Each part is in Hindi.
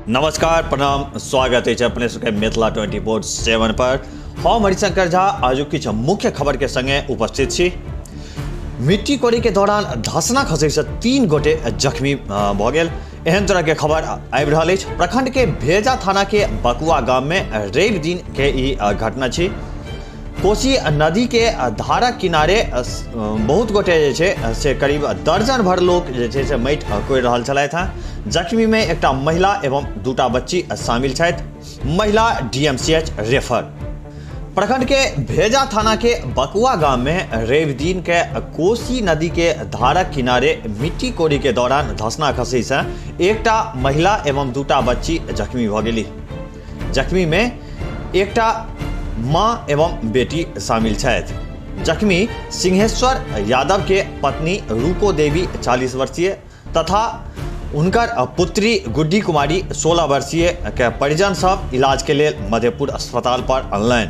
नमस्कार, प्रणाम, स्वागत है अपने सबके मिथिला 24/7 पर। हम हरिशंकर झा आज किछु मुख्य खबर के संगे उपस्थित छी। मिट्टी कोड़ी के दौरान धसना खसै से 3 गोटे जख्मी भ गेल। एहन तरह के खबर आबि रहल अछि। प्रखंड के भेजा थाना के बकुआ गांव में रवि दिन के ई घटना छी। कोसी नदी के धारा किनारे बहुत गोटे जे छै से करीब दर्जन भर लोग जे छै से माटि कोड़ि रहल छलथि हैं। जख्मी में एकटा महिला एवं 2टा बच्ची शामिल छथि। महिला DMCH रेफर। प्रखंड के भेजा थाना के बकुआ गांव में रवि दिन के कोसी नदी के धारा किनारे मिट्टी कोड़ी के दौरान धसना खसै से एकटा महिला एवं 2टा बच्ची जख्मी भ गेली। जख्मी में एकटा मां एवं बेटी शामिल छथि। जख्मी सिंहेश्वर यादव के पत्नी रूको देवी 40 वर्षीय तथा उनकर पुत्री गुड्डी कुमारी 16 वर्षीय के परिजन सब इलाज के लिए मधेपुर अस्पताल पर अनलनि,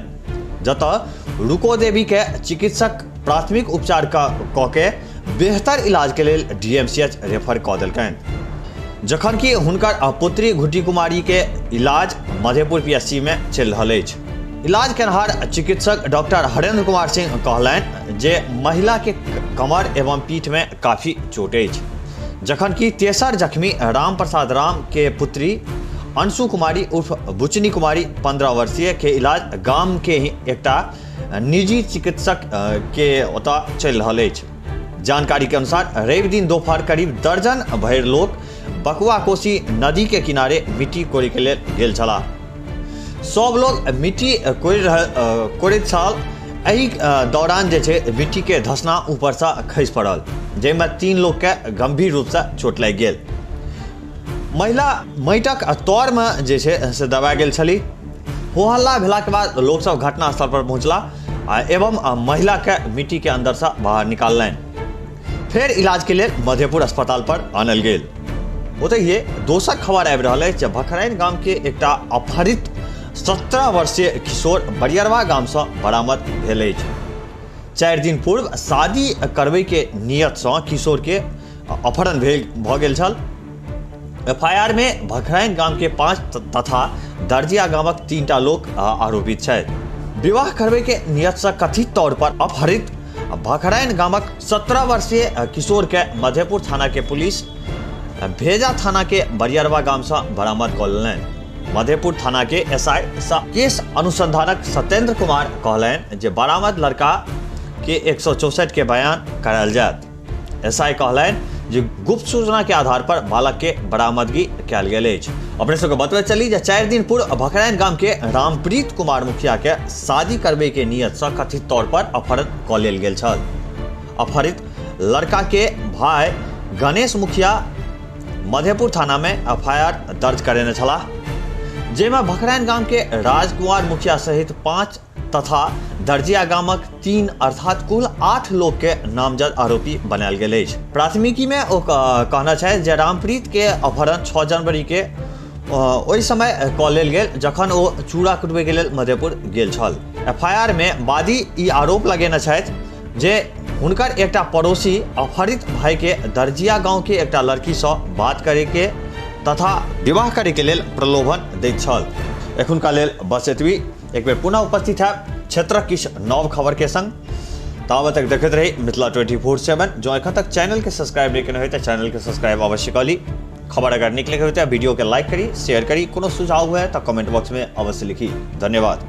जतऽ रूको देवी के चिकित्सक प्राथमिक उपचार कऽ के बेहतर इलाज के लिए DMCH रेफर कऽ देलकनि, जखन कि हुनकर पुत्री गुड्डी कुमारी के इलाज मधेपुर PSC में चलि रहल अछि। इलाज केनहार चिकित्सक डॉक्टर हरेंद्र कुमार सिंह कहलनि जे महिला के कमर एवं पीठ में काफी चोट अछि, जखन कि तेसर जख्मी राम प्रसाद राम के पुत्री अंशु कुमारी उर्फ बुचनी कुमारी 15 वर्षीय के इलाज गांव के ही एकटा निजी चिकित्सक के ओतऽ चलि रहल अछि। जानकारी के अनुसार रवि दिन दोपहर करीब दर्जन भरि लोग बकुआ कोसी नदी के किनारे मिट्टी कोड़ी के लेल गेल छलाह। सब लोग मिट्टी कोड़ैत छल। एहि दौरान जे छै मिट्टी के धसना ऊपर से खसि पड़ल, जाहिमे 3 लोग के गंभीर रूप से चोट लागि गेल। महिला माटिक तौर में जे छै से दबा गेल छली। हो हल्ला भेला के बाद लोग सब घटना स्थल पर पहुंचला एवं महिला के मिट्टी के अंदर से बाहर निकाललनि, फिर इलाज के लिए मधेपुर अस्पताल पर आनल गेल। ओतहिए दोसर खबर आबि रहल अछि जे भखराइन गांव के एकटा अपहरित 17 वर्षीय किशोर बरियरवा गांव से बरामद भेल अछि। 4 दिन पूर्व शादी करबै के नियत से किशोर के अपहरण भऽ गेल छल। FIR में भखराइन गांव के 5 तथा दर्जिया गांवक 3टा लोग आरोपित छथि। विवाह करबै के नियत से कथित तौर पर अपहरित भखराइन गांवक 17 वर्षीय किशोर के मधेपुर थाना के पुलिस भेजा थाना के बरियरवा गांव से बरामद कऽ लेलनि। मधेपुर थाना के SI केस अनुसंधानक सत्येंद्र कुमार कहलनि जे बरामद लड़का के 164 के बयान करायल जायत। SI कहलनि जे गुप्त सूचना के आधार पर बालक के बरामदगी कयल गेल अछि। अपने सबके बतबैत चली जे 4 दिन पूर्व भखराइन गांव के रामप्रीत कुमार मुखिया के शादी करबै के नियत से कथित तौर पर अपहरण कऽ लेल गेल छल। अपहरित लड़का के भाई गणेश मुखिया मधेपुर थाना में FIR दर्ज करेने छलाह, जेमा भखराइन गांव के राजकुमार मुखिया सहित 5 तथा दर्जिया गांवक 3 अर्थात कुल 8 लोग के नामजद आरोपी बनायल गेल अछि। प्राथमिकी में ओ कहना छै जे रामप्रीत के अपहरण 6 जनवरी के ओहि समय कऽ लेल गेल जखन ओ चूड़ा कुटबै के लेल मधेपुर गेल छल। FIR में वादी ई आरोप लगेने छथि जे हुनकर एकटा पड़ोसी अपहरित भाई के दर्जिया गांव के एकटा लड़की से बात करे के तथा विवाह करे के लेल प्रलोभन दैत छल। एखुनका लेल बस एतबी। एक बेर पुनः उपस्थित है क्षेत्रक किछु नव खबर के संग। ताबत तक देखैत रही मिथिला 24/7। जो एखन तक चैनल के सब्सक्राइब नहीं केने होय तऽ चैनल के सब्सक्राइब अवश्य कऽ ली। खबर अगर नीक लगे होय तऽ वीडियो के लाइक करी, शेयर करी। कोनो सुझाव हुए तो कमेंट बॉक्स में अवश्य लिखी। धन्यवाद।